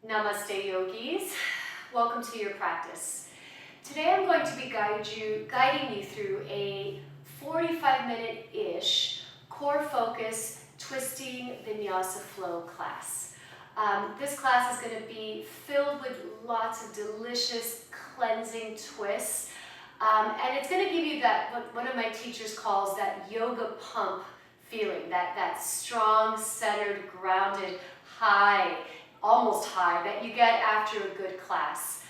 Namaste yogis, welcome to your practice. Today I'm going to be guiding you through a 45-minute-ish core focus twisting vinyasa flow class. This class is going to be filled with lots of delicious cleansing twists, and it's going to give you that, what one of my teachers calls that yoga pump feeling, that strong, centered, grounded, high, almost high, that you get after a good class.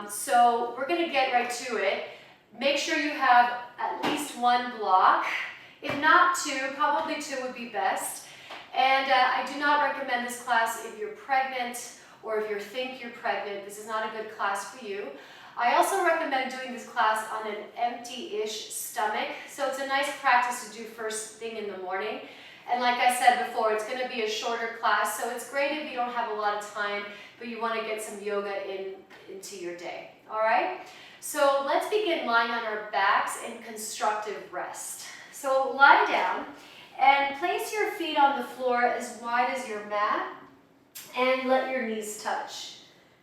So we're going to get right to it. Make sure you have at least one block. If not two, probably two would be best. And I do not recommend this class if you're pregnant or if you think you're pregnant. This is not a good class for you. I also recommend doing this class on an empty-ish stomach. So it's a nice practice to do first thing in the morning. And like I said before, it's going to be a shorter class, so it's great if you don't have a lot of time, but you want to get some yoga into your day. All right? So let's begin lying on our backs in constructive rest. So lie down and place your feet on the floor as wide as your mat and let your knees touch.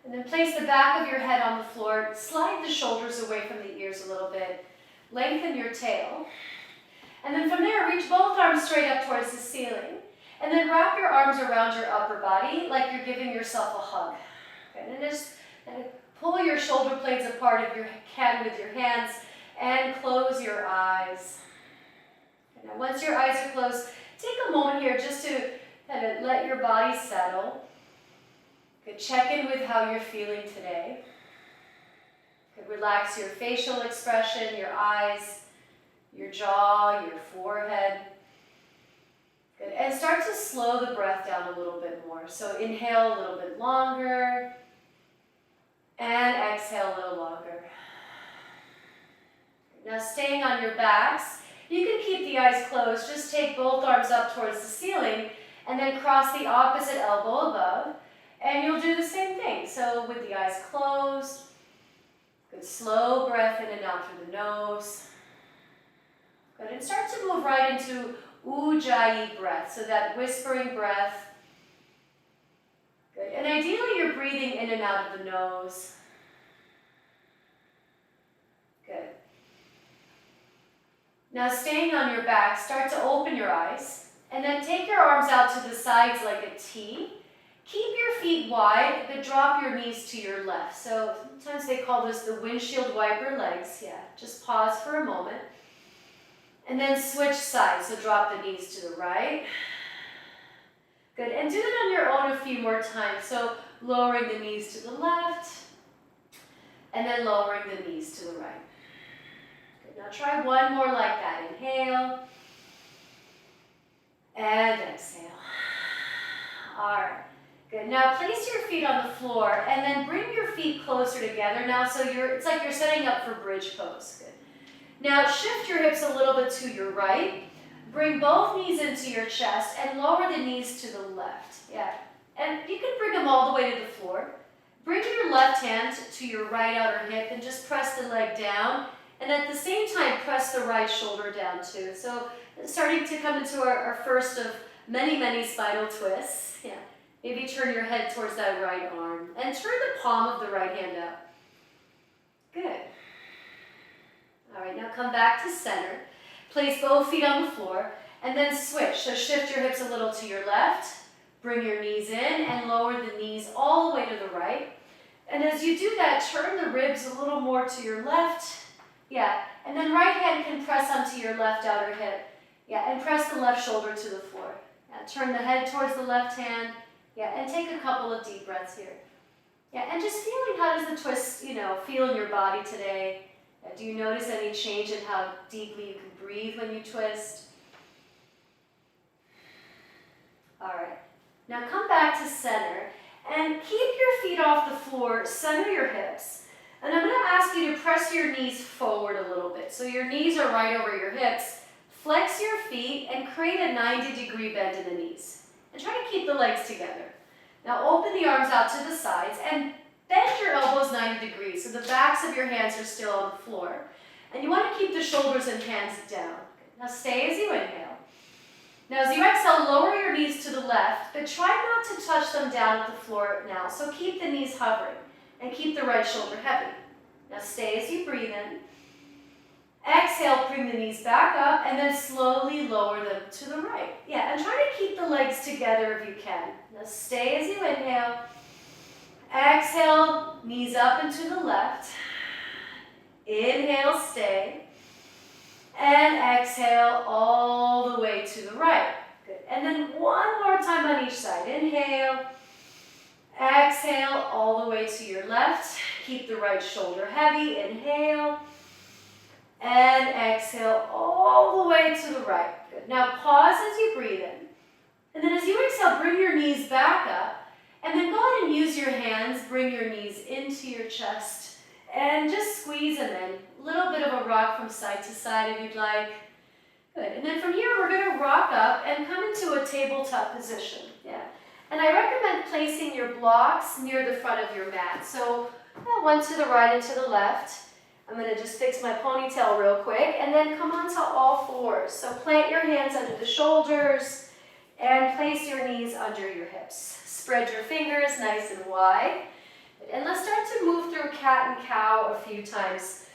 And then place the back of your head on the floor, slide the shoulders away from the ears a little bit, lengthen your tail. And then from there, reach both arms straight up towards the ceiling. And then wrap your arms around your upper body like you're giving yourself a hug. Okay, and then just pull your shoulder blades apart if you can with your hands and close your eyes. Okay, now once your eyes are closed, take a moment here just to kind of let your body settle. Good. Check in with how you're feeling today. Good. Relax your facial expression, your eyes, your jaw, your forehead. Good. And start to slow the breath down a little bit more. So inhale a little bit longer and exhale a little longer. Now staying on your backs, you can keep the eyes closed. Just take both arms up towards the ceiling and then cross the opposite elbow above. And you'll do the same thing. So with the eyes closed, good slow breath in and out through the nose. Good, and start to move right into Ujjayi breath, so that whispering breath. Good, and ideally you're breathing in and out of the nose. Good. Now staying on your back, start to open your eyes, and then take your arms out to the sides like a T. Keep your feet wide, but drop your knees to your left. So sometimes they call this the windshield wiper legs. Yeah, just pause for a moment. And then switch sides, so drop the knees to the right. Good, and do it on your own a few more times. So lowering the knees to the left, and then lowering the knees to the right. Good, now try one more like that. Inhale, and exhale. All right, good. Now place your feet on the floor, and then bring your feet closer together now, so it's like you're setting up for bridge pose. Good. Now shift your hips a little bit to your right. Bring both knees into your chest and lower the knees to the left. Yeah, and you can bring them all the way to the floor. Bring your left hand to your right outer hip and just press the leg down. And at the same time, press the right shoulder down too. So starting to come into our first of many, many spinal twists. Yeah, maybe turn your head towards that right arm and turn the palm of the right hand up. Good. All right, now come back to center. Place both feet on the floor and then switch. So shift your hips a little to your left. Bring your knees in and lower the knees all the way to the right. And as you do that, turn the ribs a little more to your left. Yeah, and then right hand can press onto your left outer hip. Yeah, and press the left shoulder to the floor. Yeah, turn the head towards the left hand. Yeah, and take a couple of deep breaths here. Yeah, and just feeling how does the twist, feel in your body today. Do you notice any change in how deeply you can breathe when you twist? All right. Now come back to center and keep your feet off the floor, center your hips. And I'm going to ask you to press your knees forward a little bit. So your knees are right over your hips. Flex your feet and create a 90-degree bend in the knees. And try to keep the legs together. Now open the arms out to the sides and bend your elbows 90 degrees, so the backs of your hands are still on the floor. And you want to keep the shoulders and hands down. Now stay as you inhale. Now as you exhale, lower your knees to the left, but try not to touch them down at the floor now. So keep the knees hovering and keep the right shoulder heavy. Now stay as you breathe in. Exhale, bring the knees back up and then slowly lower them to the right. Yeah, and try to keep the legs together if you can. Now stay as you inhale. Exhale, knees up and to the left. Inhale, stay. And exhale all the way to the right. Good. And then one more time on each side. Inhale. Exhale all the way to your left. Keep the right shoulder heavy. Inhale. And exhale all the way to the right. Good. Now pause as you breathe in. And then as you exhale, bring your knees back up. And then go ahead and use your hands. Bring your knees into your chest. And just squeeze them in. A little bit of a rock from side to side if you'd like. Good. And then from here, we're going to rock up and come into a tabletop position. Yeah. And I recommend placing your blocks near the front of your mat. So one to the right and to the left. I'm going to just fix my ponytail real quick and then come onto all fours. So plant your hands under the shoulders and place your knees under your hips. Spread your fingers nice and wide. And let's start to move through cat and cow a few times.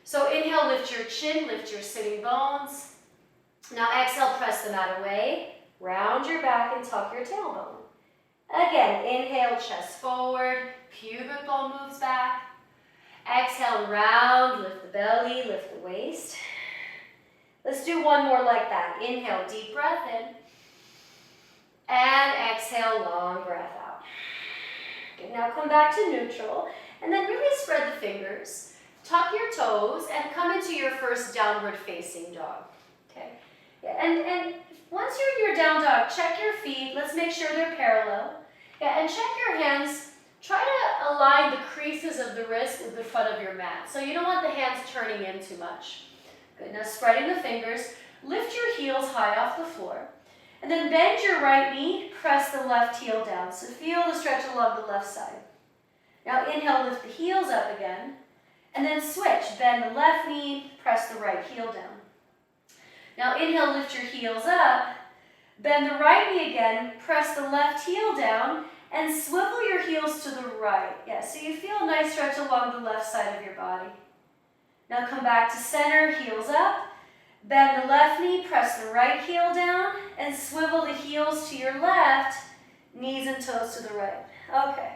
So inhale, lift your chin, lift your sitting bones. Now exhale, press the mat away. Round your back and tuck your tailbone. Again, inhale, chest forward, pubic bone moves back. Exhale, round, lift the belly, lift the waist. Let's do one more like that. Inhale, deep breath in. And exhale, long breath out. Okay, now come back to neutral. And then really spread the fingers. Tuck your toes and come into your first downward facing dog. Okay. Yeah, and once you're in your down dog, check your feet. Let's make sure they're parallel. Yeah, and check your hands. Try to align the creases of the wrist with the front of your mat. So you don't want the hands turning in too much. Good. Now spreading the fingers, lift your heels high off the floor. And then bend your right knee, press the left heel down. So feel the stretch along the left side. Now inhale, lift the heels up again. And then switch. Bend the left knee, press the right heel down. Now inhale, lift your heels up. Bend the right knee again, press the left heel down, and swivel your heels to the right. Yeah, so you feel a nice stretch along the left side of your body. Now come back to center, heels up. Bend the left knee, press the right heel down, and swivel the heels to your left, knees and toes to the right. Okay.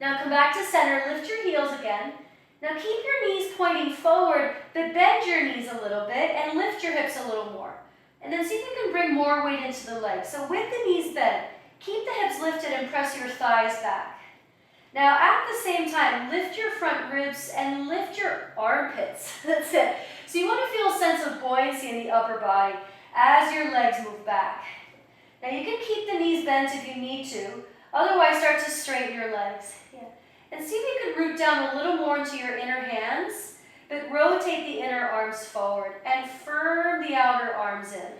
Now come back to center, lift your heels again. Now keep your knees pointing forward, but bend your knees a little bit and lift your hips a little more. And then see if you can bring more weight into the legs. So with the knees bent, keep the hips lifted and press your thighs back. Now at the same time, lift your front ribs and lift your armpits. That's it. So you want to feel a sense of buoyancy in the upper body as your legs move back. Now you can keep the knees bent if you need to. Otherwise, start to straighten your legs. Yeah. And see if you can root down a little more into your inner hands, but rotate the inner arms forward and firm the outer arms in.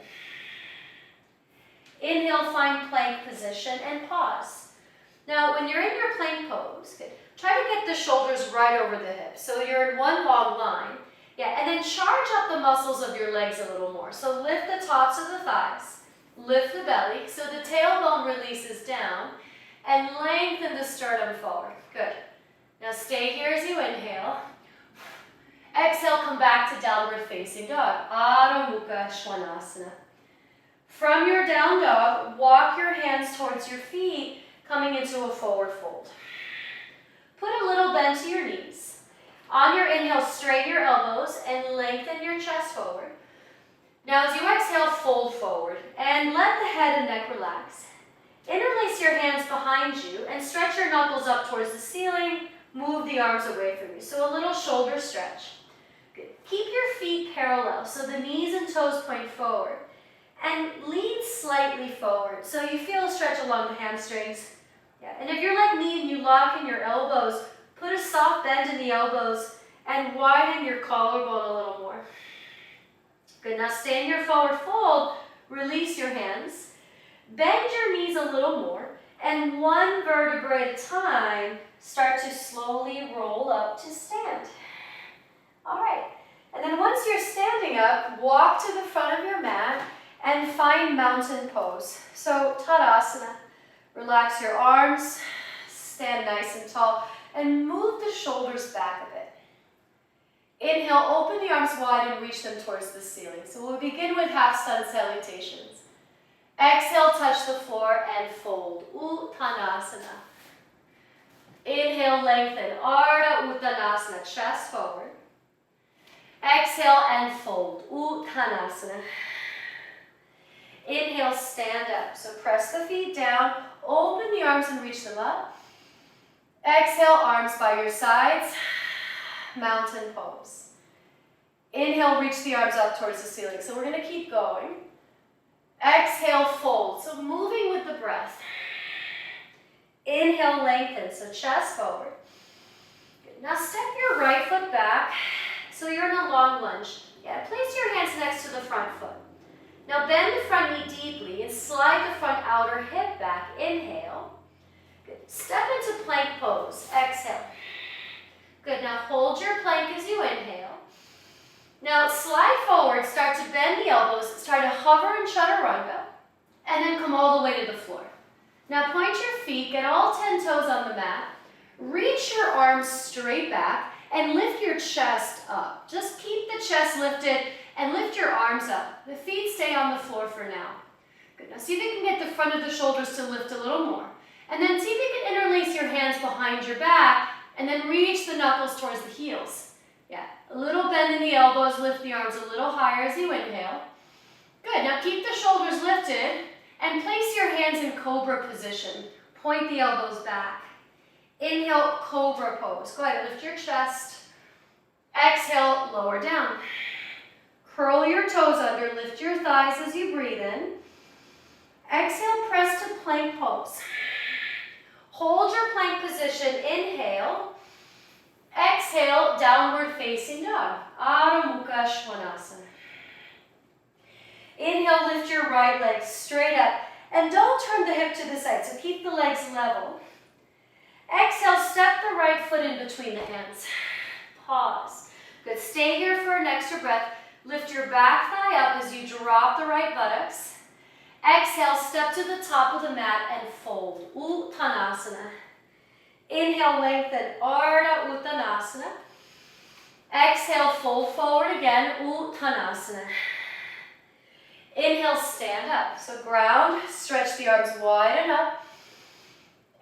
Inhale, find plank position and pause. Now, when you're in your plank pose, try to get the shoulders right over the hips. So you're in one long line. Yeah, and then charge up the muscles of your legs a little more. So lift the tops of the thighs, lift the belly, so the tailbone releases down, and lengthen the sternum forward. Good. Now stay here as you inhale. Exhale, come back to downward facing dog. Adho Mukha Svanasana. From your down dog, walk your hands towards your feet, coming into a forward fold. Put a little bend to your knees. On your inhale, straighten your elbows and lengthen your chest forward. Now as you exhale, fold forward and let the head and neck relax. Interlace your hands behind you and stretch your knuckles up towards the ceiling. Move the arms away from you. So a little shoulder stretch. Good. Keep your feet parallel so the knees and toes point forward. And lean slightly forward so you feel a stretch along the hamstrings. Yeah. And if you're like me and you lock in your elbows, put a soft bend in the elbows and widen your collarbone a little more. Good. Now stay in your forward fold. Release your hands. Bend your knees a little more. And one vertebrae at a time, start to slowly roll up to stand. All right. And then once you're standing up, walk to the front of your mat and find mountain pose. So Tadasana, relax your arms, stand nice and tall, and move the shoulders back a bit. Inhale, open the arms wide and reach them towards the ceiling. So we'll begin with half sun salutations. Exhale, touch the floor and fold. Uttanasana. Inhale, lengthen. Ardha Uttanasana, chest forward. Exhale and fold. Uttanasana. Inhale, stand up. So press the feet down, open the arms and reach them up. Exhale, arms by your sides. Mountain pose. Inhale, reach the arms up towards the ceiling. So we're going to keep going. Exhale, fold. So moving with the breath. Inhale, lengthen. So chest forward. Good. Now step your right foot back. So you're in a long lunge. Yeah, place your hands next to the front foot. Now bend the front knee deeply and slide the front outer hip back. Inhale. Good. Step into plank pose. Exhale. Good. Now hold your plank as you inhale. Now slide forward, start to bend the elbows, start to hover in chaturanga, and then come all the way to the floor. Now point your feet, get all 10 toes on the mat, reach your arms straight back, and lift your chest up. Just keep the chest lifted and lift your arms up. The feet stay on the floor for now. Good. Now see if you can get the front of the shoulders to lift a little more. And then see if you can interlace your hands behind your back, and then reach the knuckles towards the heels. Yeah, a little bend in the elbows, lift the arms a little higher as you inhale. Good, now keep the shoulders lifted and place your hands in cobra position. Point the elbows back. Inhale, cobra pose. Go ahead, lift your chest. Exhale, lower down. Curl your toes under, lift your thighs as you breathe in. Exhale, press to plank pose. Hold your plank position, inhale. Exhale, downward facing dog. Adho Mukha Svanasana. Inhale, lift your right leg straight up. And don't turn the hip to the side, so keep the legs level. Exhale, step the right foot in between the hands. Pause. Good, stay here for an extra breath. Lift your back thigh up as you drop the right buttocks. Exhale, step to the top of the mat and fold. Uttanasana. Inhale, lengthen, Ardha Uttanasana. Exhale, fold forward again, Uttanasana. Inhale, stand up. So ground, stretch the arms wide and up.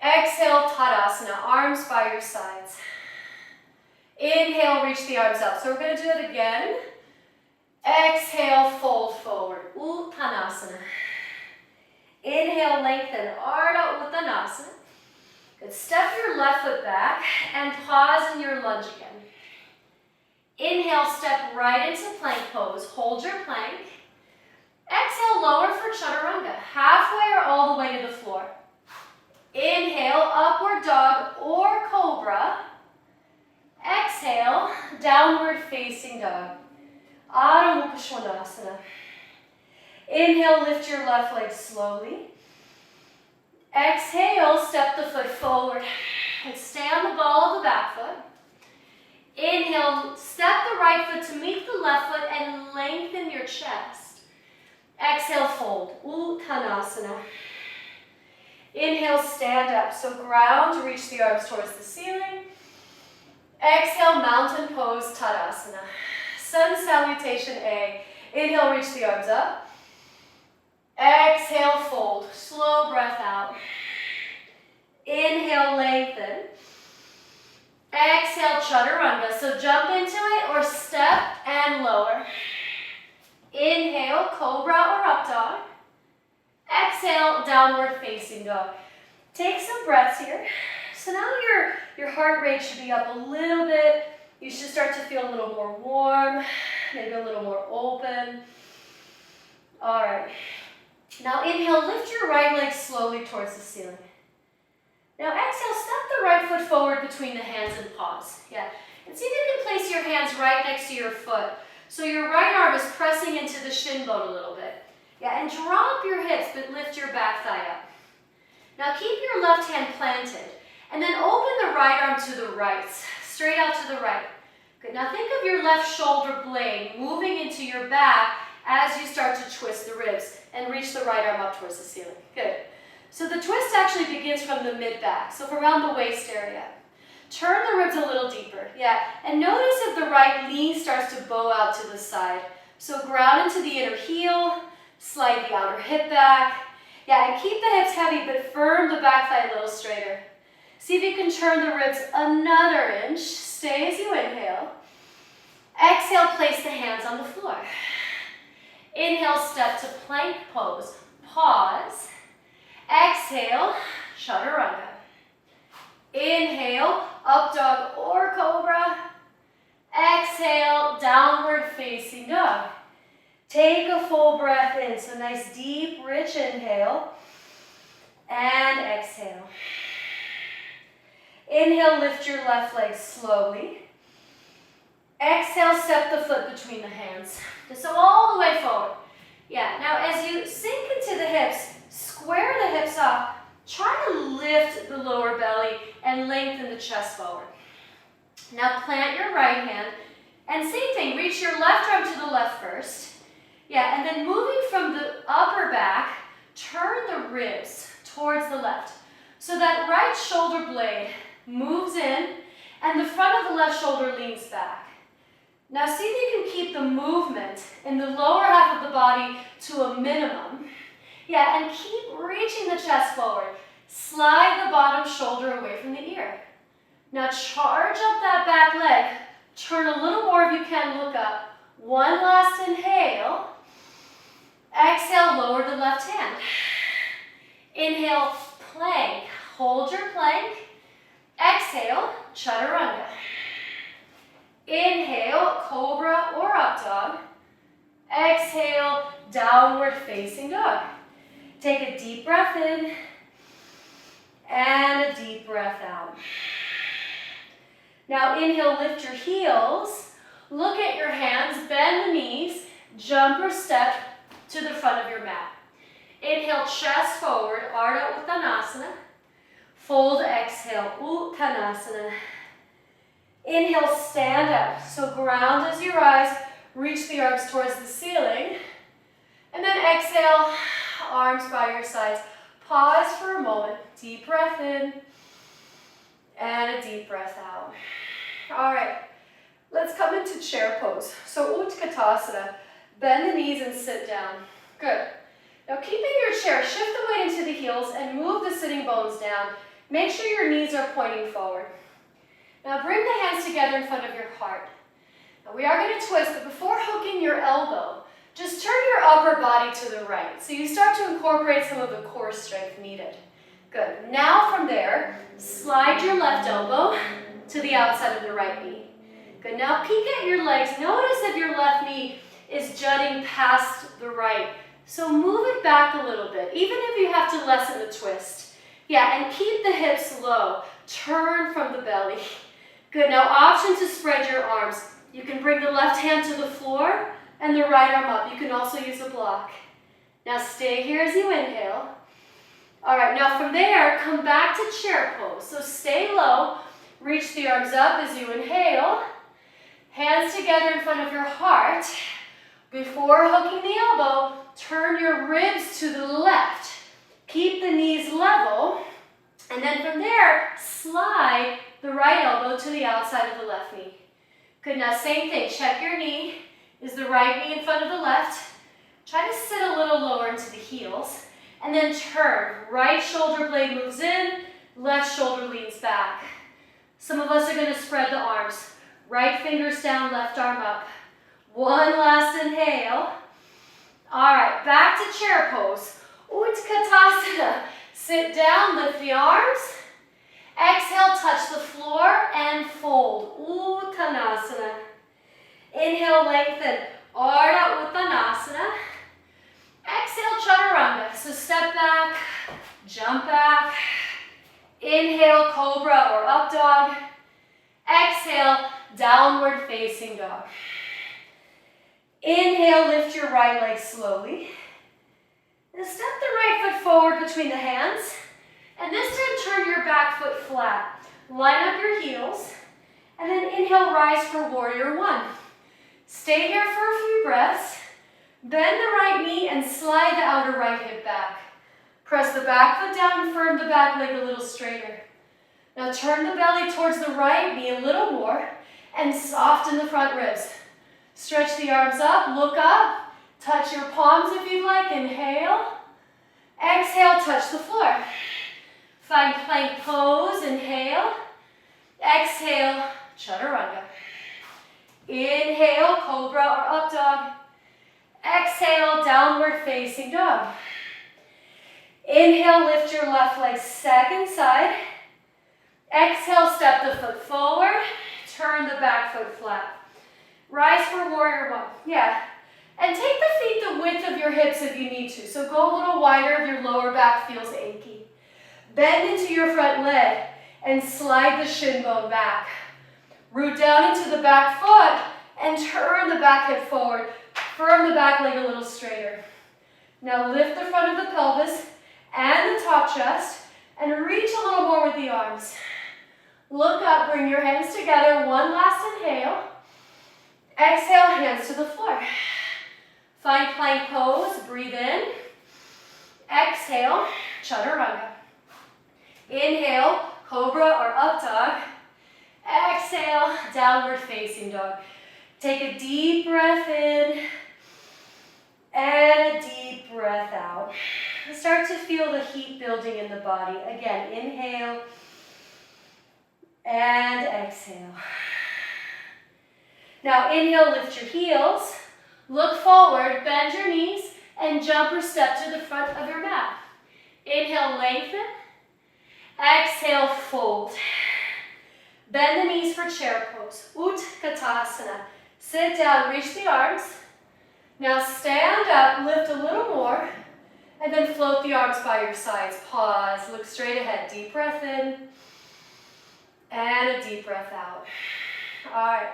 Exhale, Tadasana, arms by your sides. Inhale, reach the arms up. So we're going to do it again. Exhale, fold forward, Uttanasana. Inhale, lengthen, Ardha Uttanasana. Good. Step your left foot back and pause in your lunge again. Inhale, step right into plank pose. Hold your plank. Exhale, lower for chaturanga, halfway or all the way to the floor. Inhale, upward dog or cobra. Exhale, downward facing dog. Adho Mukha Svanasana. Inhale, lift your left leg slowly. Exhale, step the foot forward and stay on the ball of the back foot. Inhale, step the right foot to meet the left foot and lengthen your chest. Exhale, fold, Uttanasana. Inhale, stand up. So ground, reach the arms towards the ceiling. Exhale, mountain pose, Tadasana. Sun salutation A. Inhale, reach the arms up. Exhale, fold. Slow breath out. Inhale, lengthen. Exhale, chaturanga. So jump into it or step and lower. Inhale, cobra or up dog. Exhale, downward facing dog. Take some breaths here. So now your heart rate should be up a little bit. You should start to feel a little more warm, maybe a little more open. All right. Now inhale, lift your right leg slowly towards the ceiling. Now exhale, step the right foot forward between the hands and pause. Yeah. And see if you can place your hands right next to your foot. So your right arm is pressing into the shin bone a little bit. Yeah, and drop your hips, but lift your back thigh up. Now keep your left hand planted. And then open the right arm to the right, straight out to the right. Good. Now think of your left shoulder blade moving into your back as you start to twist the ribs and reach the right arm up towards the ceiling. Good. So the twist actually begins from the mid-back, so from around the waist area. Turn the ribs a little deeper, yeah, and notice if the right knee starts to bow out to the side. So ground into the inner heel, slide the outer hip back, yeah, and keep the hips heavy, but firm the back thigh a little straighter. See if you can turn the ribs another inch. Stay as you inhale. Exhale, place the hands on the floor. Inhale, step to plank pose. Pause. Exhale, chaturanga. Inhale, up dog or cobra. Exhale, downward facing dog. Take a full breath in, so nice deep, rich inhale. And exhale. Inhale, lift your left leg slowly. Exhale, step the foot between the hands. So all the way forward. Yeah, now as you sink into the hips, square the hips off. Try to lift the lower belly and lengthen the chest forward. Now plant your right hand, and same thing, reach your left arm to the left first. Yeah, and then moving from the upper back, turn the ribs towards the left. So that right shoulder blade moves in, and the front of the left shoulder leans back. Now see if you can keep the movement in the lower half of the body to a minimum. Yeah, and keep reaching the chest forward. Slide the bottom shoulder away from the ear. Now charge up that back leg. Turn a little more if you can, look up. One last inhale. Exhale, lower the left hand. Inhale, plank. Hold your plank. Exhale, chaturanga. Inhale, cobra or up dog. Exhale, downward facing dog. Take a deep breath in and a deep breath out. Now inhale, lift your heels. Look at your hands, bend the knees, jump or step to the front of your mat. Inhale, chest forward, Ardha Uttanasana. Fold, exhale, Uttanasana. Inhale, stand up. So ground as you rise, reach the arms towards the ceiling. And then exhale, arms by your sides. Pause for a moment. Deep breath in and a deep breath out. All right, let's come into chair pose. So Utkatasana, bend the knees and sit down. Good. Now keeping your chair, shift the weight into the heels and move the sitting bones down. Make sure your knees are pointing forward. Now bring the hands together in front of your heart. Now we are going to twist, but before hooking your elbow, just turn your upper body to the right. So you start to incorporate some of the core strength needed. Good. Now from there, slide your left elbow to the outside of the right knee. Good. Now peek at your legs. Notice if your left knee is jutting past the right. So move it back a little bit, even if you have to lessen the twist. Yeah, and keep the hips low. Turn from the belly. Good. Now option to spread your arms. You can bring the left hand to the floor and the right arm up. You can also use a block. Now stay here as you inhale. All right, now from there, come back to chair pose. So stay low, reach the arms up as you inhale. Hands together in front of your heart. Before hooking the elbow, turn your ribs to the left. Keep the knees level. And then from there, slide the right elbow to the outside of the left knee. Good, now same thing, check your knee. Is the right knee in front of the left? Try to sit a little lower into the heels. And then turn. Right shoulder blade moves in, left shoulder leans back. Some of us are going to spread the arms. Right fingers down, left arm up. One last inhale. All right, back to chair pose. Utkatasana. Sit down, lift the arms. Exhale, touch the floor and fold. Uttanasana. Inhale, lengthen. Ardha Uttanasana. Exhale, chaturanga. So step back, jump back. Inhale, cobra or up dog. Exhale, downward facing dog. Inhale, lift your right leg slowly. And step the right foot forward between the hands. And this time turn your back foot flat. Line up your heels. And then inhale, rise for warrior one. Stay here for a few breaths. Bend the right knee and slide the outer right hip back. Press the back foot down and firm the back leg a little straighter. Now turn the belly towards the right knee a little more and soften the front ribs. Stretch the arms up, look up, touch your palms if you'd like, inhale. Exhale, touch the floor. Find plank pose, inhale. Exhale, chaturanga. Inhale, cobra or up dog. Exhale, downward facing dog. Inhale, lift your left leg second side. Exhale, step the foot forward. Turn the back foot flat. Rise for warrior one. Yeah. And take the feet the width of your hips if you need to. So go a little wider if your lower back feels achy. Bend into your front leg and slide the shin bone back. Root down into the back foot and turn the back hip forward. Firm the back leg a little straighter. Now lift the front of the pelvis and the top chest and reach a little more with the arms. Look up, bring your hands together. One last inhale. Exhale, hands to the floor. Find plank pose, breathe in. Exhale, chaturanga. Inhale, cobra or up dog. Exhale, downward facing dog. Take a deep breath in and a deep breath out. Start to feel the heat building in the body. Again, inhale and exhale. Now inhale, lift your heels. Look forward, bend your knees, and jump or step to the front of your mat. Inhale, lengthen. Exhale, fold. Bend the knees for chair pose. Utkatasana. Sit down, reach the arms. Now stand up, lift a little more, and then float the arms by your sides. Pause, look straight ahead. Deep breath in, and a deep breath out. All right.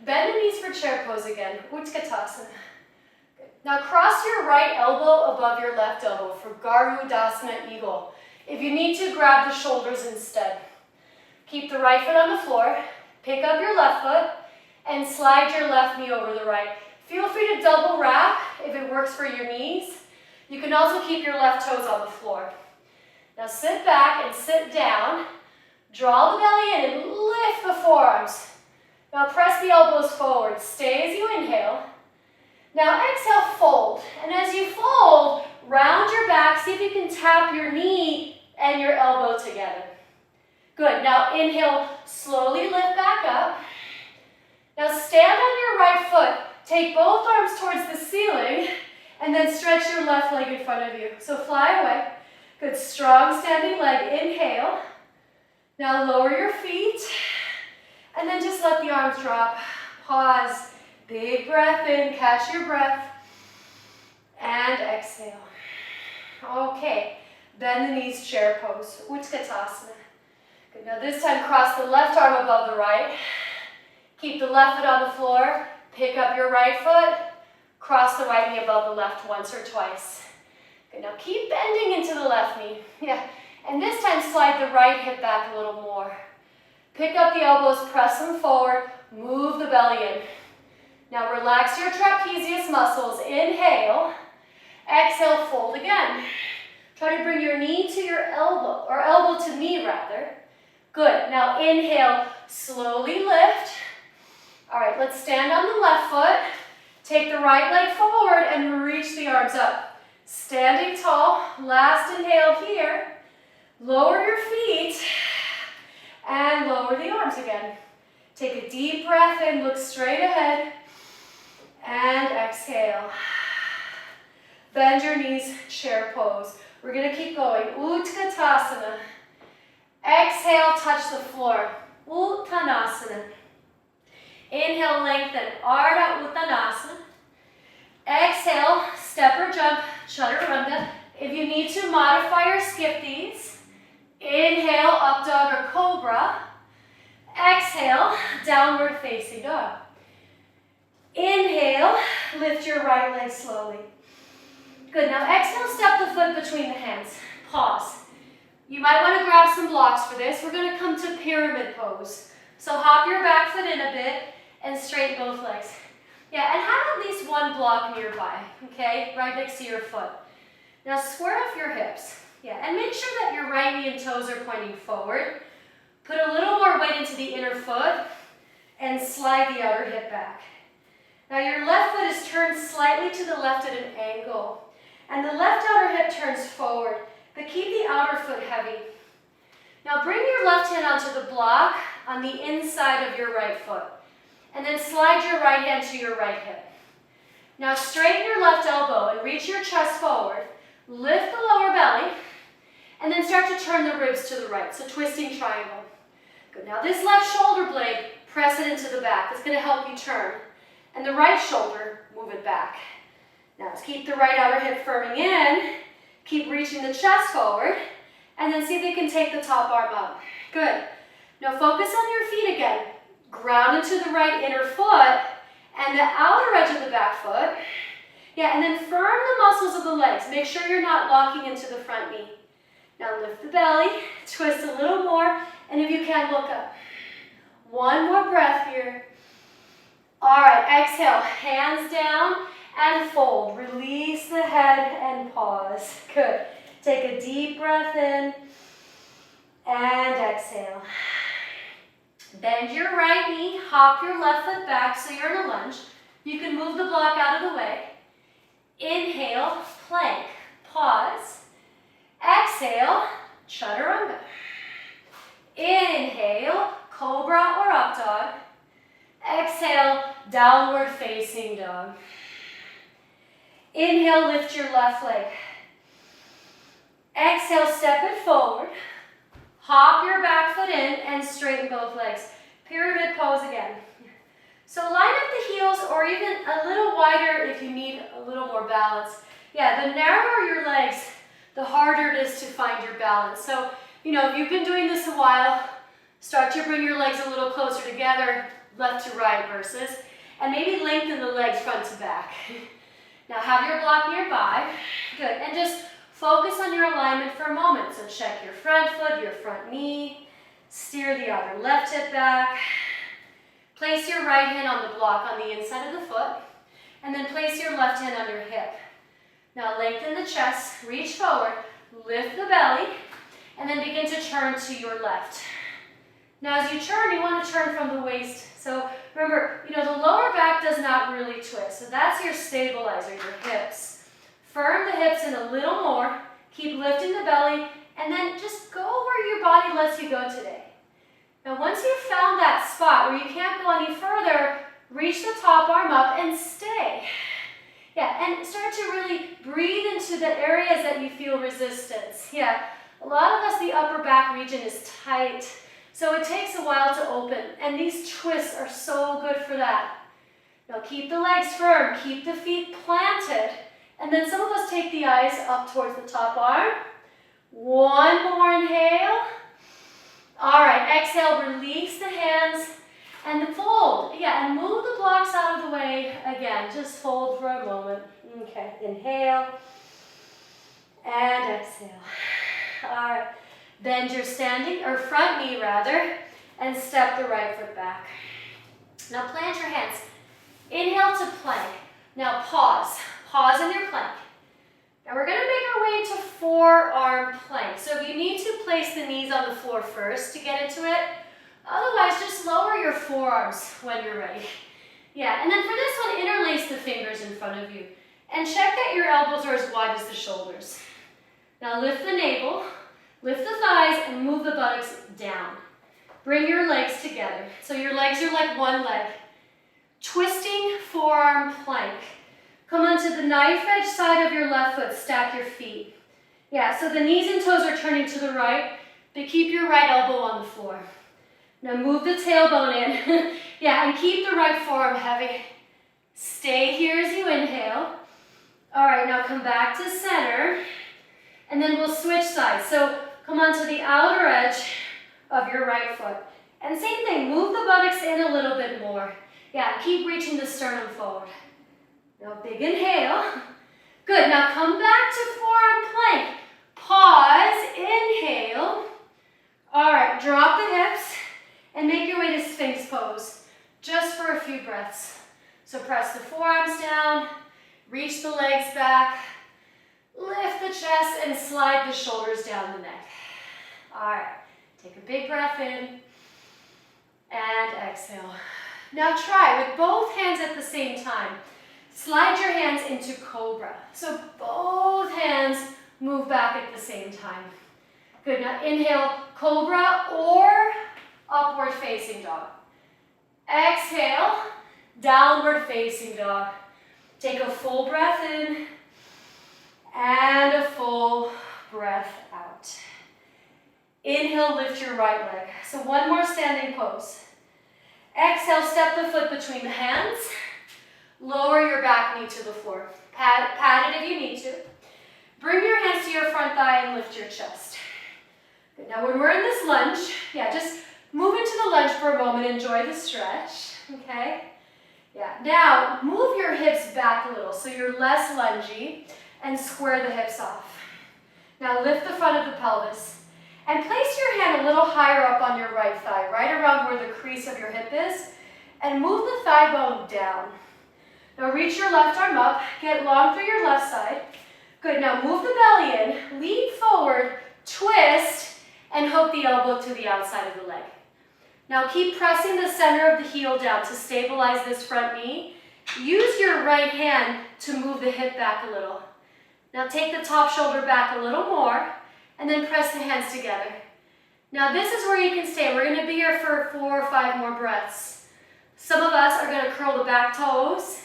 Bend the knees for chair pose again. Utkatasana. Now cross your right elbow above your left elbow for Garudasana Eagle. If you need to, grab the shoulders instead. Keep the right foot on the floor. Pick up your left foot and slide your left knee over the right. Feel free to double wrap if it works for your knees. You can also keep your left toes on the floor. Now sit back and sit down. Draw the belly in and lift the forearms. Now press the elbows forward. Stay as you inhale. Now exhale, fold. And as you fold, round your back. See if you can tap your knee and your elbow together. Good. Now inhale, slowly lift back up. Now stand on your right foot. Take both arms towards the ceiling and then stretch your left leg in front of you. So fly away. Good. Strong standing leg. Inhale. Now lower your feet. And then just let the arms drop. Pause. Big breath in. Catch your breath. And exhale. Okay. Bend the knees, chair pose. Utkatasana. Good. Now this time cross the left arm above the right. Keep the left foot on the floor. Pick up your right foot. Cross the right knee above the left once or twice. Good. Now keep bending into the left knee. Yeah. And this time slide the right hip back a little more. Pick up the elbows, press them forward, move the belly in. Now relax your trapezius muscles. Inhale. Exhale, fold again. Try to bring your knee to your elbow, or elbow to knee rather. Good. Now inhale, slowly lift. All right, let's stand on the left foot. Take the right leg forward and reach the arms up. Standing tall. Last inhale here. Lower your feet. And lower the arms again. Take a deep breath in, look straight ahead. And exhale. Bend your knees, chair pose. We're gonna keep going. Utkatasana. Exhale, touch the floor. Uttanasana. Inhale, lengthen. Ardha Uttanasana. Exhale, step or jump, chaturanga. If you need to modify or skip these, inhale, up dog or cobra. Exhale, downward facing dog. Inhale, lift your right leg slowly. Good, now exhale, step the foot between the hands. Pause. You might want to grab some blocks for this. We're going to come to pyramid pose. So hop your back foot in a bit and straighten both legs. Yeah, and have at least one block nearby, okay? Right next to your foot. Now square off your hips. Yeah, and make sure that your right knee and toes are pointing forward. Put a little more weight into the inner foot and slide the outer hip back. Now your left foot is turned slightly to the left at an angle. And the left outer hip turns forward, but keep the outer foot heavy. Now bring your left hand onto the block on the inside of your right foot. And then slide your right hand to your right hip. Now straighten your left elbow and reach your chest forward. Lift the lower belly. And then start to turn the ribs to the right. So twisting triangle. Good. Now this left shoulder blade, press it into the back. That's going to help you turn. And the right shoulder, move it back. Now let's keep the right outer hip firming in. Keep reaching the chest forward. And then see if you can take the top arm up. Good. Now focus on your feet again. Ground into the right inner foot and the outer edge of the back foot. Yeah, and then firm the muscles of the legs. Make sure you're not locking into the front knee. Now lift the belly, twist a little more, and if you can, look up. One more breath here. All right, exhale, hands down and fold. Release the head and pause. Good. Take a deep breath in and exhale. Bend your right knee, hop your left foot back so you're in a lunge. You can move the block out of the way. Inhale, plank, pause. Exhale, chaturanga. Inhale, cobra or up dog. Exhale, downward facing dog. Inhale, lift your left leg. Exhale, step it forward. Hop your back foot in and straighten both legs. Pyramid pose again. So line up the heels or even a little wider if you need a little more balance. Yeah, the narrower your legs, the harder it is to find your balance. So, if you've been doing this a while, start to bring your legs a little closer together, left to right versus, and maybe lengthen the legs front to back. Now have your block nearby. Good, and just focus on your alignment for a moment. So check your front foot, your front knee, steer the other left hip back. Place your right hand on the block on the inside of the foot, and then place your left hand on your hip. Now lengthen the chest, reach forward, lift the belly, and then begin to turn to your left. Now as you turn, you want to turn from the waist. So remember, the lower back does not really twist. So that's your stabilizer, your hips. Firm the hips in a little more, keep lifting the belly, and then just go where your body lets you go today. Now once you've found that spot where you can't go any further, reach the top arm up and stay. Yeah, and start to really breathe into the areas that you feel resistance. Yeah, a lot of us, the upper back region is tight, so it takes a while to open, and these twists are so good for that. Now keep the legs firm, keep the feet planted, and then some of us take the eyes up towards the top arm. One more inhale. All right, exhale, release the hands and fold. Yeah, and move the blocks out of the way. Again, just fold for a moment. Okay, inhale and exhale. All right, bend your front knee rather, and step the right foot back. Now plant your hands. Inhale to plank. Now pause. Pause in your plank. Now we're going to make our way into forearm plank. So you need to place the knees on the floor first to get into it. Otherwise, just lower your forearms when you're ready. Yeah, and then for this one, interlace the fingers in front of you. And check that your elbows are as wide as the shoulders. Now lift the navel, lift the thighs, and move the buttocks down. Bring your legs together. So your legs are like one leg. Twisting forearm plank. Come onto the knife edge side of your left foot, stack your feet. Yeah, so the knees and toes are turning to the right, but keep your right elbow on the floor. Now move the tailbone in. Yeah, and keep the right forearm heavy. Stay here as you inhale. All right, now come back to center, and then we'll switch sides. So come onto the outer edge of your right foot. And same thing, move the buttocks in a little bit more. Yeah, keep reaching the sternum forward. Now big inhale. Good, now come back to forearm plank. Pause, inhale. All right, drop the hips and make your way to Sphinx pose, just for a few breaths. So press the shoulders down the neck. All right, take a big breath in and exhale. Now try with both hands at the same time. Slide your hands into cobra. So both hands move back at the same time. Good, now inhale, cobra or upward facing dog. Exhale, downward facing dog. Take a full breath in and a full breath out. Inhale, lift your right leg. So one more standing pose. Exhale, step the foot between the hands. Lower your back knee to the floor. Pat it if you need to. Bring your hands to your front thigh and lift your chest. Good. Now when we're in this lunge, just move into the lunge for a moment. Enjoy the stretch, okay? Now move your hips back a little so you're less lungy and square the hips off. Now lift the front of the pelvis and place your hand a little higher up on your right thigh, right around where the crease of your hip is, and move the thigh bone down. Now reach your left arm up, get long through your left side. Good, now move the belly in, lean forward, twist, and hook the elbow to the outside of the leg. Now keep pressing the center of the heel down to stabilize this front knee. Use your right hand to move the hip back a little. Now take the top shoulder back a little more, and then press the hands together. Now this is where you can stay. We're going to be here for 4 or 5 more breaths. Some of us are going to curl the back toes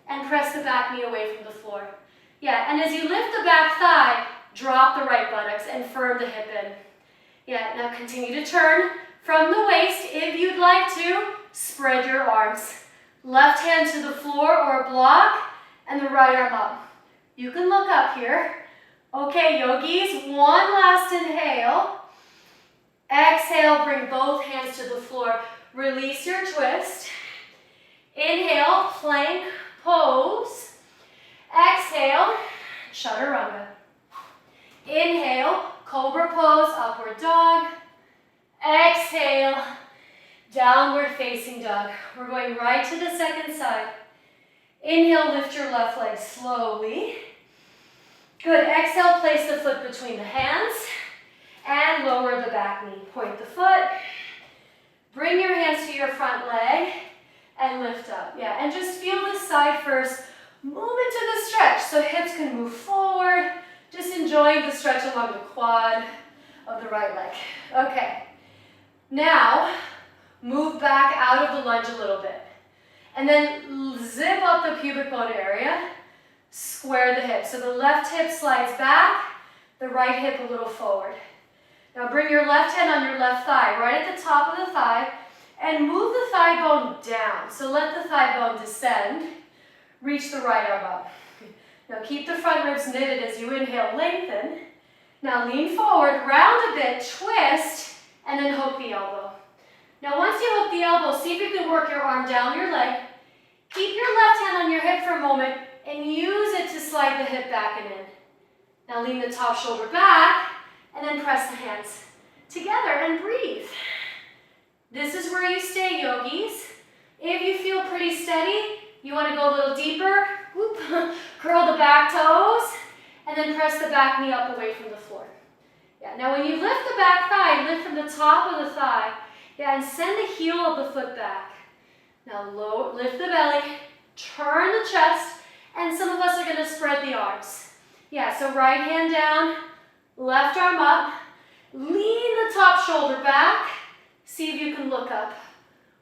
and press the back knee away from the floor. And as you lift the back thigh, drop the right buttocks and firm the hip in. Now continue to turn from the waist. If you'd like to, spread your arms. Left hand to the floor or a block, and the right arm up. You can look up here. Okay, yogis, one last inhale. Exhale, bring both hands to the floor. Release your twist. Inhale, plank pose. Exhale, chaturanga. Inhale, cobra pose, upward dog. Exhale, downward facing dog. We're going right to the second side. Inhale, lift your left leg slowly. Good, exhale, place the foot between the hands and lower the back knee. Point the foot, bring your hands to your front leg and lift up. And just feel the side first. Move into the stretch so hips can move forward. Just enjoying the stretch along the quad of the right leg. Okay, now move back out of the lunge a little bit. And then zip up the pubic bone area. Square the hip. So the left hip slides back, the right hip a little forward. Now bring your left hand on your left thigh, right at the top of the thigh, and move the thigh bone down. So let the thigh bone descend. Reach the right arm up. Now keep the front ribs knitted as you inhale, lengthen. Now lean forward, round a bit, twist, and then hook the elbow. Now once you hook the elbow, see if you can work your arm down your leg. Keep your left hand on your hip for a moment and use it to slide the hip back and in. Now lean the top shoulder back and then press the hands together and breathe. This is where you stay, yogis. If you feel pretty steady, you want to go a little deeper, whoop, curl the back toes, and then press the back knee up away from the floor. Now when you lift the back thigh, lift from the top of the thigh, and send the heel of the foot back. Now lift the belly, turn the chest, and some of us are going to spread the arms. So right hand down, left arm up, lean the top shoulder back, see if you can look up.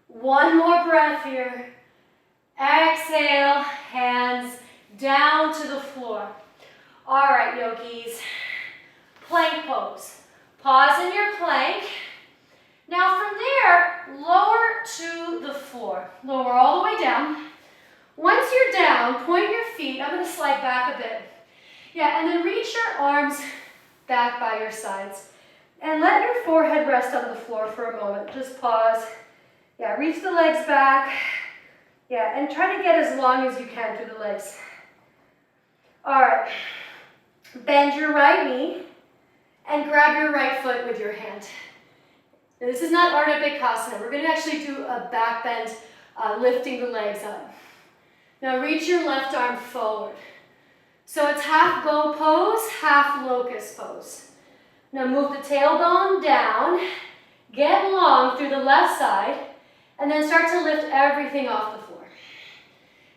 One more breath here. Exhale, hands down to the floor. All right, yogis, plank pose. Pause in your plank. Now from there, lower to the floor. Lower all the way down. Once you're down, point your feet. I'm going to slide back a bit. And then reach your arms back by your sides. And let your forehead rest on the floor for a moment. Just pause. Reach the legs back. And try to get as long as you can through the legs. All right. Bend your right knee and grab your right foot with your hand. Now, this is not Ardha Bikasana. We're going to actually do a back bend, lifting the legs up. Now reach your left arm forward. So it's half bow pose, half locust pose. Now move the tailbone down, get long through the left side, and then start to lift everything off the floor.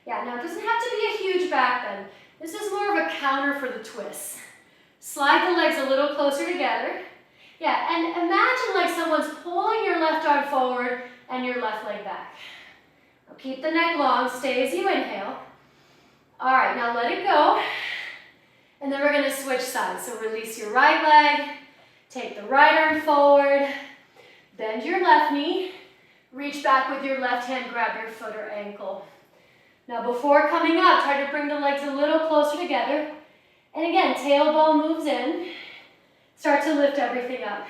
Yeah, now it doesn't have to be a huge back bend. This is more of a counter for the twists. Slide the legs a little closer together. Yeah, and imagine like someone's pulling your left arm forward and your left leg back. Now keep the neck long, stay as you inhale. All right, now let it go. And then we're gonna switch sides. So release your right leg, take the right arm forward, bend your left knee, reach back with your left hand, grab your foot or ankle. Now before coming up, try to bring the legs a little closer together. And again, tailbone moves in. Start to lift everything up.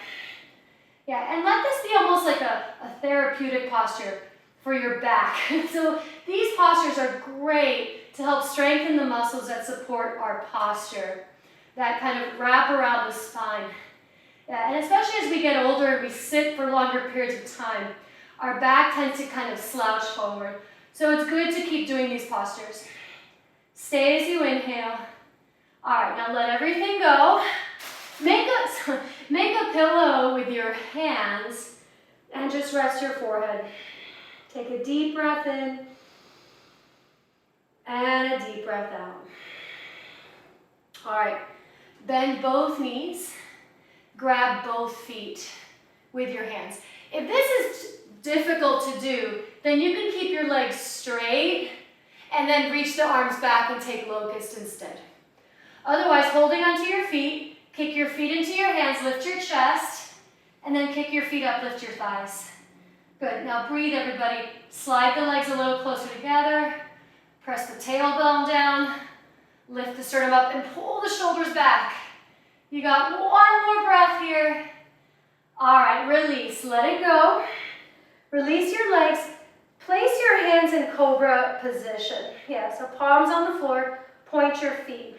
Yeah, and let this be almost like a therapeutic posture for your back. So these postures are great to help strengthen the muscles that support our posture, that kind of wrap around the spine. Yeah, and especially as we get older and we sit for longer periods of time, our back tends to kind of slouch forward. So it's good to keep doing these postures. Stay as you inhale. All right, now let everything go. Make a pillow with your hands and just rest your forehead. Take a deep breath in and a deep breath out. All right, bend both knees, grab both feet with your hands. If this is difficult to do, then you can keep your legs straight and then reach the arms back and take locust instead. Otherwise, holding onto your feet, kick your feet into your hands, lift your chest, and then kick your feet up, lift your thighs. Good, now breathe everybody. Slide the legs a little closer together, press the tailbone down, lift the sternum up and pull the shoulders back. You got one more breath here. All right, release, let it go. Release your legs, place your hands in cobra position. Yeah, so palms on the floor, point your feet.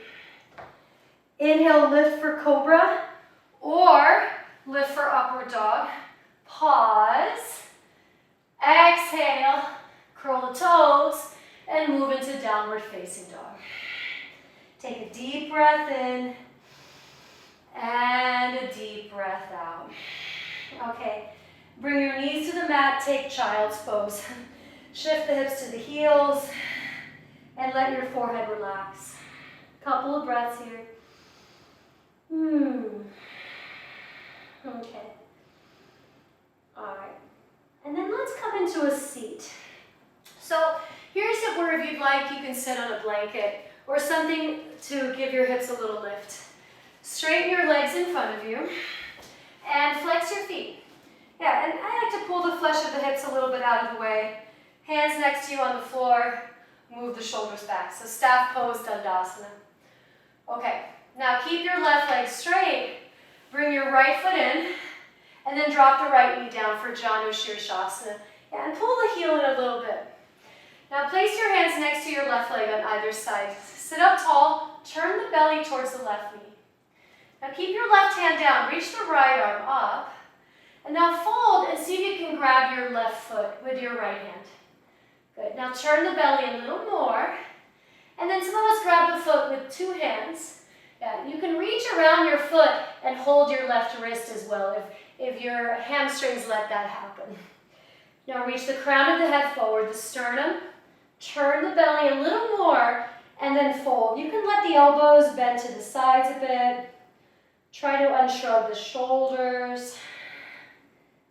Inhale, lift for cobra, or lift for upward dog. Pause. Exhale, curl the toes, and move into downward facing dog. Take a deep breath in, and a deep breath out. Okay, bring your knees to the mat, take child's pose. Shift the hips to the heels, and let your forehead relax. Couple of breaths here. Okay. All right. And then let's come into a seat. So here's where if you'd like, you can sit on a blanket or something to give your hips a little lift. Straighten your legs in front of you and flex your feet. Yeah, and I like to pull the flesh of the hips a little bit out of the way. Hands next to you on the floor. Move the shoulders back. So staff pose, Dandasana. Okay. Now keep your left leg straight, bring your right foot in, and then drop the right knee down for Janu Shirshasana. Yeah, and pull the heel in a little bit. Now place your hands next to your left leg on either side. Sit up tall, turn the belly towards the left knee. Now keep your left hand down, reach the right arm up, and now fold and see if you can grab your left foot with your right hand. Good, now turn the belly a little more, and then some of us grab the foot with two hands. Yeah, you can reach around your foot and hold your left wrist as well if your hamstrings let that happen. Now reach the crown of the head forward, the sternum, turn the belly a little more, and then fold. You can let the elbows bend to the sides a bit. Try to unshrug the shoulders.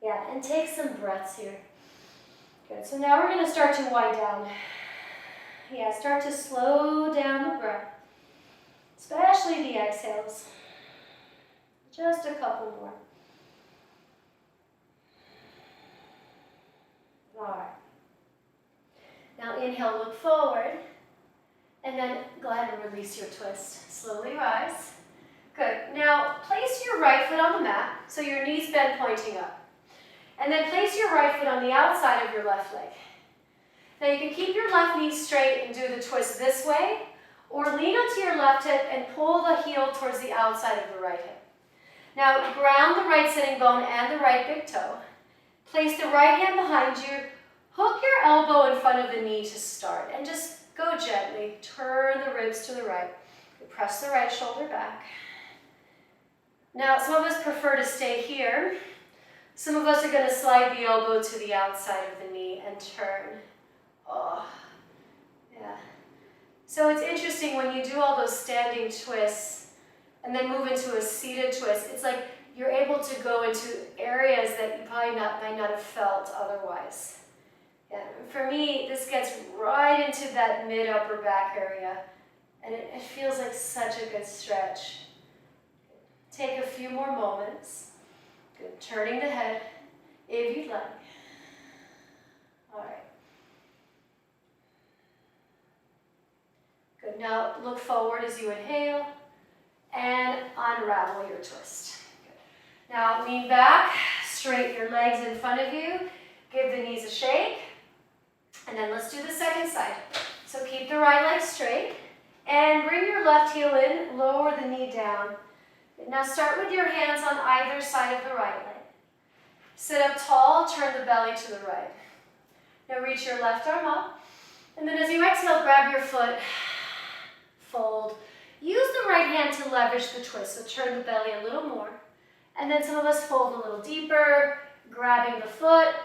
Yeah, and take some breaths here. Good, so now we're going to start to wind down. Yeah, start to slow down the breath. Especially the exhales. Just a couple more. All right. Now inhale, look forward. And then go ahead and release your twist. Slowly rise. Good. Now place your right foot on the mat, so your knees bend pointing up. And then place your right foot on the outside of your left leg. Now you can keep your left knee straight and do the twist this way, or lean onto your left hip and pull the heel towards the outside of the right hip. Now ground the right sitting bone and the right big toe. Place the right hand behind you. Hook your elbow in front of the knee to start, and just go gently. Turn the ribs to the right. Press the right shoulder back. Now, some of us prefer to stay here. Some of us are going to slide the elbow to the outside of the knee and turn. Oh, yeah. So it's interesting when you do all those standing twists and then move into a seated twist, it's like you're able to go into areas that you probably might not have felt otherwise. Yeah. For me, this gets right into that mid-upper back area, and it feels like such a good stretch. Take a few more moments. Good. Turning the head, if you'd like. All right. Good. Now look forward as you inhale and unravel your twist. Good. Now lean back, straighten your legs in front of you, give the knees a shake, and then let's do the second side. So keep the right leg straight and bring your left heel in, lower the knee down. Now start with your hands on either side of the right leg. Sit up tall, turn the belly to the right. Now reach your left arm up, and then as you exhale, grab your foot, fold. Use the right hand to leverage the twist, so turn the belly a little more. And then some of us fold a little deeper, grabbing the foot,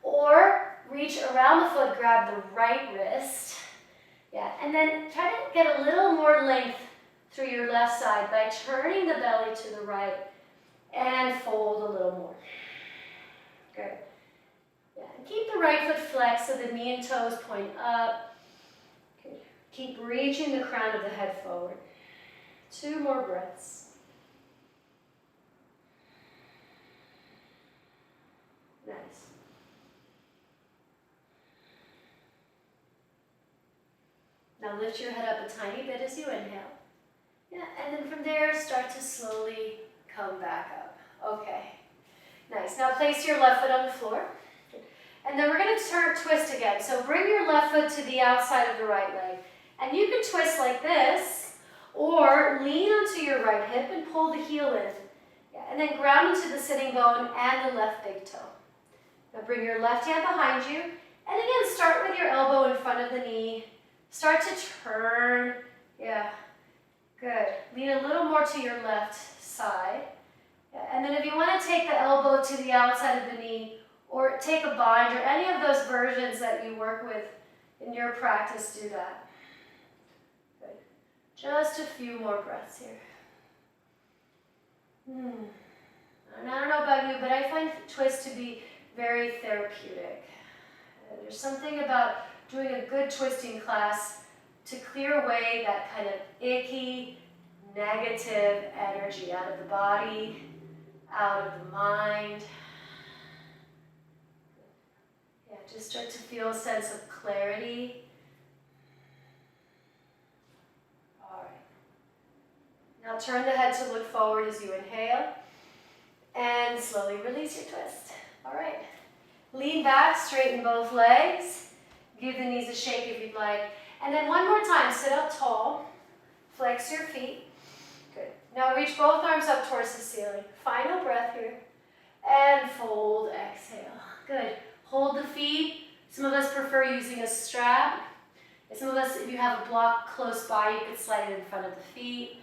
or reach around the foot, grab the right wrist. Yeah, and then try to get a little more length through your left side by turning the belly to the right and fold a little more. Good. Yeah, and keep the right foot flexed so the knee and toes point up. Good. Keep reaching the crown of the head forward. 2 more breaths. Nice. Now lift your head up a tiny bit as you inhale. Yeah, and then from there, start to slowly come back up. Okay. Nice. Now place your left foot on the floor. And then we're going to twist again. So bring your left foot to the outside of the right leg. And you can twist like this, or lean onto your right hip and pull the heel in. Yeah, and then ground into the sitting bone and the left big toe. Now bring your left hand behind you. And again, start with your elbow in front of the knee. Start to turn. Yeah. Good. Lean a little more to your left side. And then if you want to take the elbow to the outside of the knee, or take a bind, or any of those versions that you work with in your practice, do that. Good. Just a few more breaths here. And I don't know about you, but I find twist to be very therapeutic. There's something about doing a good twisting class to clear away that kind of icky, negative energy out of the body, out of the mind. Yeah, just start to feel a sense of clarity. All right. Now turn the head to look forward as you inhale, and slowly release your twist. All right. Lean back, straighten both legs. Give the knees a shake if you'd like. And then one more time, sit up tall, flex your feet. Good. Now reach both arms up towards the ceiling. Final breath here. And fold, exhale. Good. Hold the feet. Some of us prefer using a strap. Some of us, if you have a block close by, you could slide it in front of the feet.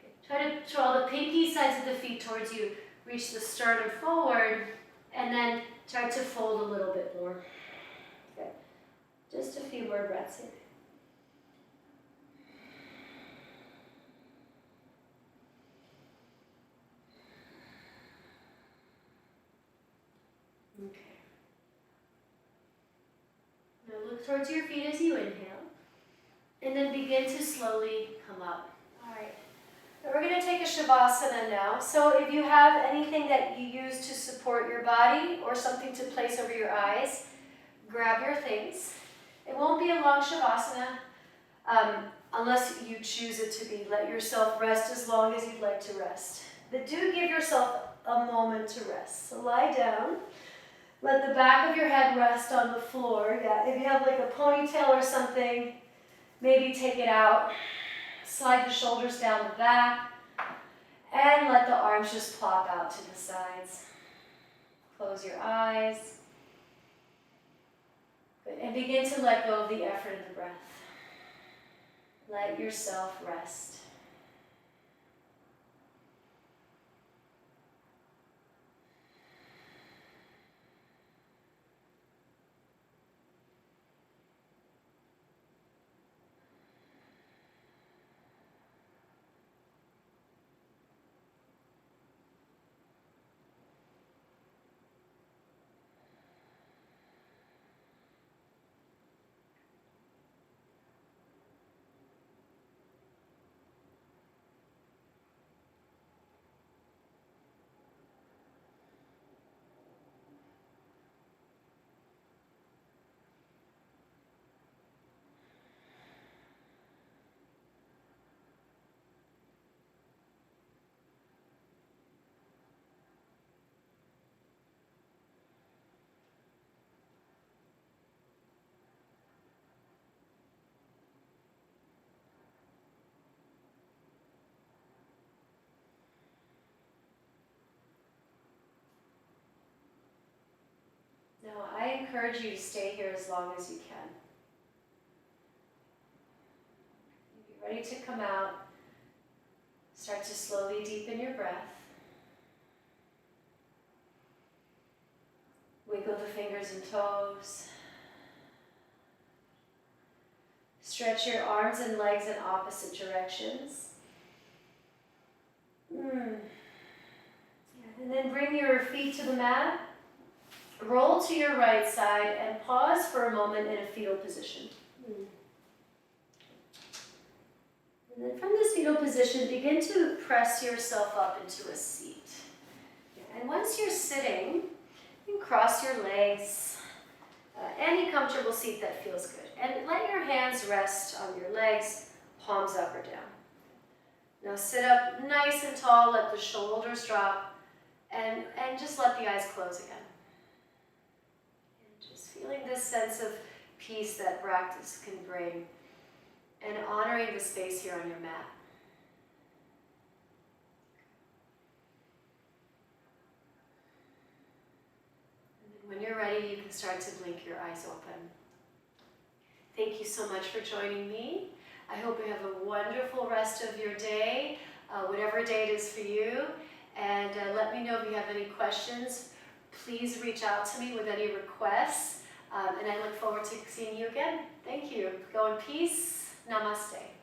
Good. Try to draw the pinky sides of the feet towards you. Reach the sternum forward, and then try to fold a little bit more. Good. Just a few more breaths here. Okay. Now look towards your feet as you inhale, and then begin to slowly come up. All right. Now we're going to take a Shavasana now. So if you have anything that you use to support your body or something to place over your eyes, grab your things. It won't be a long Shavasana unless you choose it to be. Let yourself rest as long as you'd like to rest. But do give yourself a moment to rest. So lie down. Let the back of your head rest on the floor. Yeah, if you have like a ponytail or something, maybe take it out. Slide the shoulders down the back. And let the arms just plop out to the sides. Close your eyes. Good. And begin to let go of the effort of the breath. Let yourself rest. encourage you to stay here as long as you can. Be ready to come out. Start to slowly deepen your breath. Wiggle the fingers and toes. Stretch your arms and legs in opposite directions. And then bring your feet to the mat. Roll to your right side and pause for a moment in a fetal position. And then from this fetal position, begin to press yourself up into a seat. And once you're sitting, you can cross your legs, any comfortable seat that feels good. And let your hands rest on your legs, palms up or down. Now sit up nice and tall, let the shoulders drop, and just let the eyes close again. And just feeling this sense of peace that practice can bring, and honoring the space here on your mat. And then when you're ready, you can start to blink your eyes open. Thank you so much for joining me. I hope you have a wonderful rest of your day, whatever day it is for you. And let me know if you have any questions. Please reach out to me with any requests. And I look forward to seeing you again. Thank you. Go in peace. Namaste.